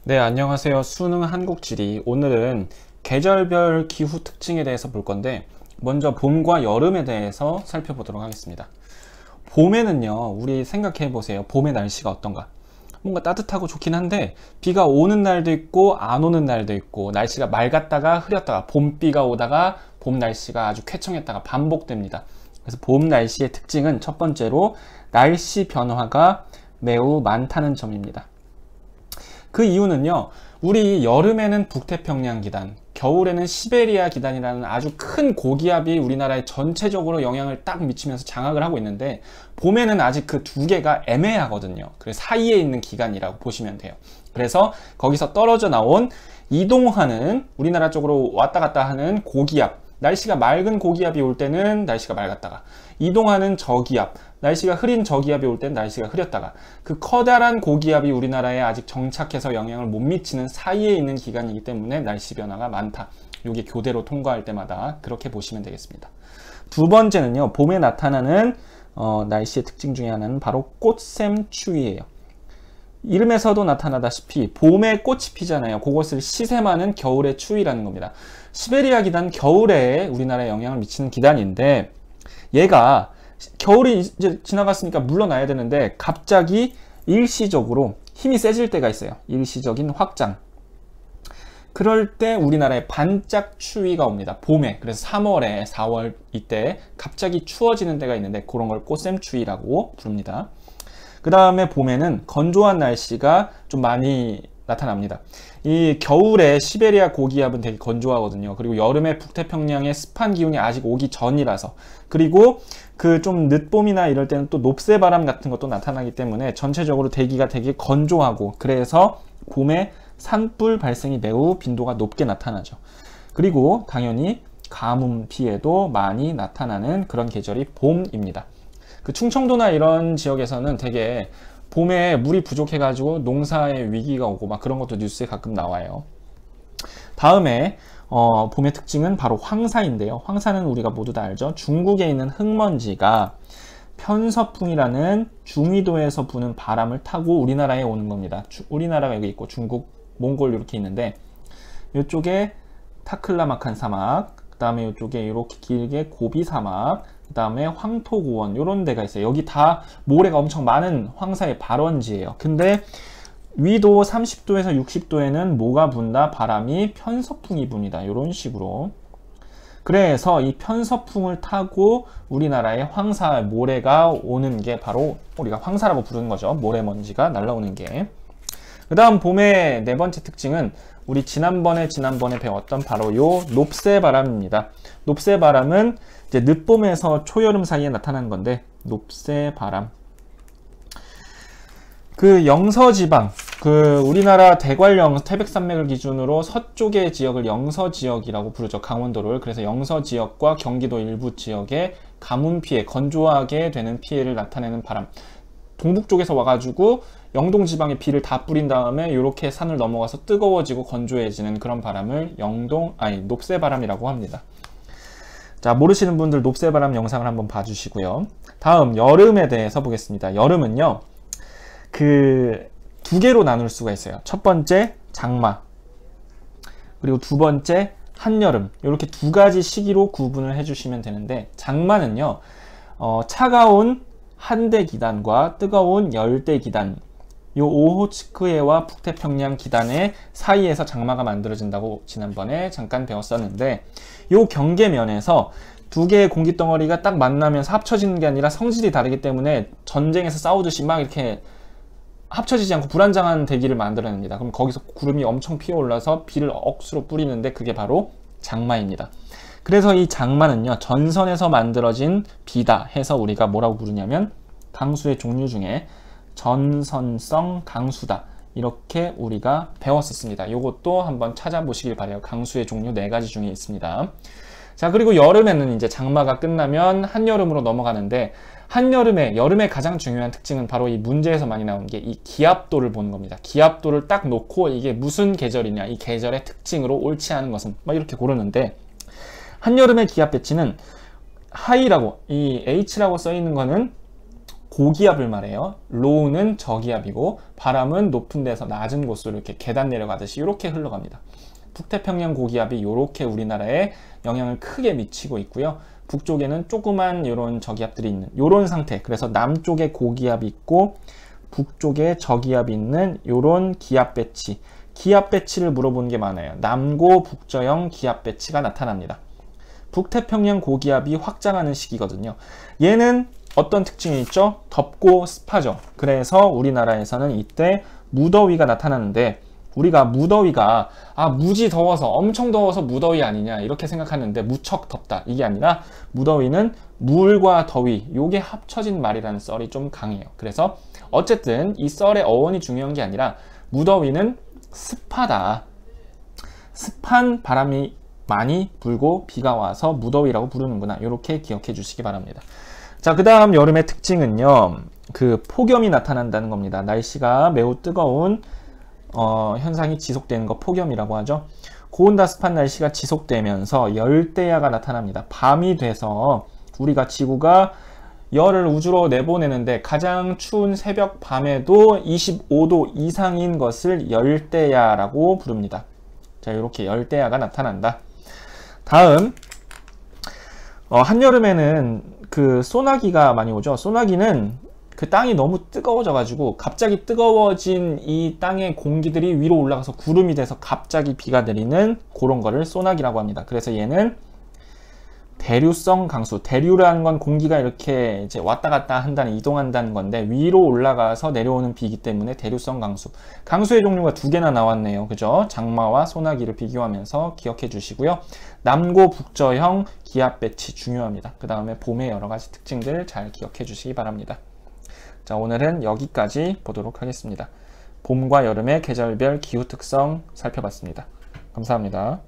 네, 안녕하세요. 수능 한국지리. 오늘은 계절별 기후 특징에 대해서 볼 건데, 먼저 봄과 여름에 대해서 살펴보도록 하겠습니다. 봄에는요, 우리 생각해 보세요. 봄의 날씨가 어떤가? 뭔가 따뜻하고 좋긴 한데, 비가 오는 날도 있고, 안 오는 날도 있고, 날씨가 맑았다가 흐렸다가, 봄비가 오다가, 봄 날씨가 아주 쾌청했다가 반복됩니다. 그래서 봄 날씨의 특징은 첫 번째로 날씨 변화가 매우 많다는 점입니다. 그 이유는요, 우리 여름에는 북태평양 기단, 겨울에는 시베리아 기단이라는 아주 큰 고기압이 우리나라에 전체적으로 영향을 딱 미치면서 장악을 하고 있는데, 봄에는 아직 그 두 개가 애매하거든요. 그래서 사이에 있는 기간이라고 보시면 돼요. 그래서 거기서 떨어져 나온 이동하는, 우리나라 쪽으로 왔다 갔다 하는 고기압, 날씨가 맑은 고기압이 올 때는 날씨가 맑았다가, 이동하는 저기압, 날씨가 흐린 저기압이 올 때는 날씨가 흐렸다가, 그 커다란 고기압이 우리나라에 아직 정착해서 영향을 못 미치는 사이에 있는 기간이기 때문에 날씨 변화가 많다. 이게 교대로 통과할 때마다 그렇게 보시면 되겠습니다. 두 번째는요, 봄에 나타나는 날씨의 특징 중에 하나는 바로 꽃샘추위예요. 이름에서도 나타나다시피 봄에 꽃이 피잖아요. 그것을 시샘하는 겨울의 추위라는 겁니다. 시베리아 기단, 겨울에 우리나라에 영향을 미치는 기단인데, 얘가 겨울이 이제 지나갔으니까 물러나야 되는데 갑자기 일시적으로 힘이 세질 때가 있어요. 일시적인 확장. 그럴 때 우리나라에 반짝 추위가 옵니다. 봄에. 그래서 3월에 4월 이때 갑자기 추워지는 때가 있는데, 그런 걸 꽃샘추위라고 부릅니다. 그 다음에 봄에는 건조한 날씨가 좀 많이 나타납니다. 이 겨울에 시베리아 고기압은 되게 건조하거든요. 그리고 여름에 북태평양의 습한 기운이 아직 오기 전이라서, 그리고 그 좀 늦봄이나 이럴 때는 또 높새바람 같은 것도 나타나기 때문에 전체적으로 대기가 되게 건조하고, 그래서 봄에 산불 발생이 매우 빈도가 높게 나타나죠. 그리고 당연히 가뭄 피해도 많이 나타나는 그런 계절이 봄입니다. 그 충청도나 이런 지역에서는 되게 봄에 물이 부족해가지고 농사에 위기가 오고 막 그런 것도 뉴스에 가끔 나와요. 다음에 봄의 특징은 바로 황사인데요. 황사는 우리가 모두 다 알죠. 중국에 있는 흙먼지가 편서풍이라는 중위도에서 부는 바람을 타고 우리나라에 오는 겁니다. 우리나라가 여기 있고 중국, 몽골 이렇게 있는데, 이쪽에 타클라마칸 사막, 그 다음에 이쪽에 이렇게 길게 고비 사막, 그 다음에 황토고원, 이런 데가 있어요. 여기 다 모래가 엄청 많은 황사의 발원지예요. 근데 위도 30도에서 60도에는 뭐가 분다? 바람이 편서풍이 붑니다. 이런 식으로. 그래서 이 편서풍을 타고 우리나라에 황사, 모래가 오는 게 바로 우리가 황사라고 부르는 거죠. 모래먼지가 날라오는 게. 그 다음 봄의 네 번째 특징은 우리 지난번에 배웠던 바로 요 높새바람입니다. 높새바람은 이제 늦봄에서 초여름 사이에 나타나는 건데, 높새바람. 그 영서지방, 그 우리나라 대관령 태백산맥을 기준으로 서쪽의 지역을 영서지역이라고 부르죠. 강원도를. 그래서 영서지역과 경기도 일부 지역에 가뭄 피해, 건조하게 되는 피해를 나타내는 바람. 동북 쪽에서 와가지고 영동 지방에 비를 다 뿌린 다음에 이렇게 산을 넘어가서 뜨거워지고 건조해지는 그런 바람을 높새바람이라고 합니다. 자, 모르시는 분들 높새바람 영상을 한번 봐주시고요. 다음 여름에 대해서 보겠습니다. 여름은요, 그 두 개로 나눌 수가 있어요. 첫 번째 장마, 그리고 두 번째 한여름. 이렇게 두 가지 시기로 구분을 해주시면 되는데, 장마는요, 차가운 한대 기단과 뜨거운 열대 기단, 요 오호츠크해와 북태평양 기단의 사이에서 장마가 만들어진다고 지난번에 잠깐 배웠었는데, 요 경계면에서 두 개의 공기덩어리가 딱 만나면서 합쳐지는 게 아니라 성질이 다르기 때문에 전쟁에서 싸우듯이 막 이렇게 합쳐지지 않고 불안정한 대기를 만들어냅니다. 그럼 거기서 구름이 엄청 피어올라서 비를 억수로 뿌리는데, 그게 바로 장마입니다. 그래서 이 장마는요, 전선에서 만들어진 비다 해서 우리가 뭐라고 부르냐면 강수의 종류 중에 전선성 강수다, 이렇게 우리가 배웠었습니다. 이것도 한번 찾아보시길 바래요. 강수의 종류 4가지 중에 있습니다. 자, 그리고 여름에는 이제 장마가 끝나면 한여름으로 넘어가는데, 여름의 가장 중요한 특징은 바로 이 문제에서 많이 나오는 게 이 기압도를 보는 겁니다. 기압도를 딱 놓고 이게 무슨 계절이냐, 이 계절의 특징으로 옳지 않은 것은 막 이렇게 고르는데, 한여름의 기압 배치는 하이라고, 이 H라고 써 있는 거는 고기압을 말해요. 로우는 저기압이고 바람은 높은 데서 낮은 곳으로 이렇게 계단 내려가듯이 이렇게 흘러갑니다. 북태평양 고기압이 이렇게 우리나라에 영향을 크게 미치고 있고요. 북쪽에는 조그만 이런 저기압들이 있는 이런 상태. 그래서 남쪽에 고기압이 있고 북쪽에 저기압이 있는 이런 기압 배치. 기압 배치를 물어보는 게 많아요. 남고 북저형 기압 배치가 나타납니다. 북태평양 고기압이 확장하는 시기거든요. 얘는 어떤 특징이 있죠? 덥고 습하죠. 그래서 우리나라에서는 이때 무더위가 나타나는데 우리가 무더위가 무지 더워서 엄청 더워서 무더위 아니냐 이렇게 생각하는데 무척 덥다 이게 아니라 무더위는 물과 더위 요게 합쳐진 말이라는 썰이 좀 강해요. 그래서 어쨌든 이 썰의 어원이 중요한 게 아니라 무더위는 습하다. 습한 바람이 많이 불고 비가 와서 무더위라고 부르는구나. 이렇게 기억해 주시기 바랍니다. 자, 그 다음 여름의 특징은요. 그 폭염이 나타난다는 겁니다. 날씨가 매우 뜨거운 현상이 지속되는 거 폭염이라고 하죠. 고온다습한 날씨가 지속되면서 열대야가 나타납니다. 밤이 돼서 우리가 지구가 열을 우주로 내보내는데 가장 추운 새벽 밤에도 25도 이상인 것을 열대야라고 부릅니다. 자, 이렇게 열대야가 나타난다. 다음 한여름에는 그 소나기가 많이 오죠. 소나기는 그 땅이 너무 뜨거워져 가지고 갑자기 뜨거워진 이 땅의 공기들이 위로 올라가서 구름이 돼서 갑자기 비가 내리는 그런 거를 소나기라고 합니다. 그래서 얘는 대류성 강수, 대류라는 건 공기가 이렇게 이제 왔다 갔다 한다는, 이동한다는 건데 위로 올라가서 내려오는 비이기 때문에 대류성 강수. 강수의 종류가 두 개나 나왔네요. 그죠? 장마와 소나기를 비교하면서 기억해 주시고요. 남고 북저형 기압 배치 중요합니다. 그 다음에 봄의 여러 가지 특징들 잘 기억해 주시기 바랍니다. 자, 오늘은 여기까지 보도록 하겠습니다. 봄과 여름의 계절별 기후 특성 살펴봤습니다. 감사합니다.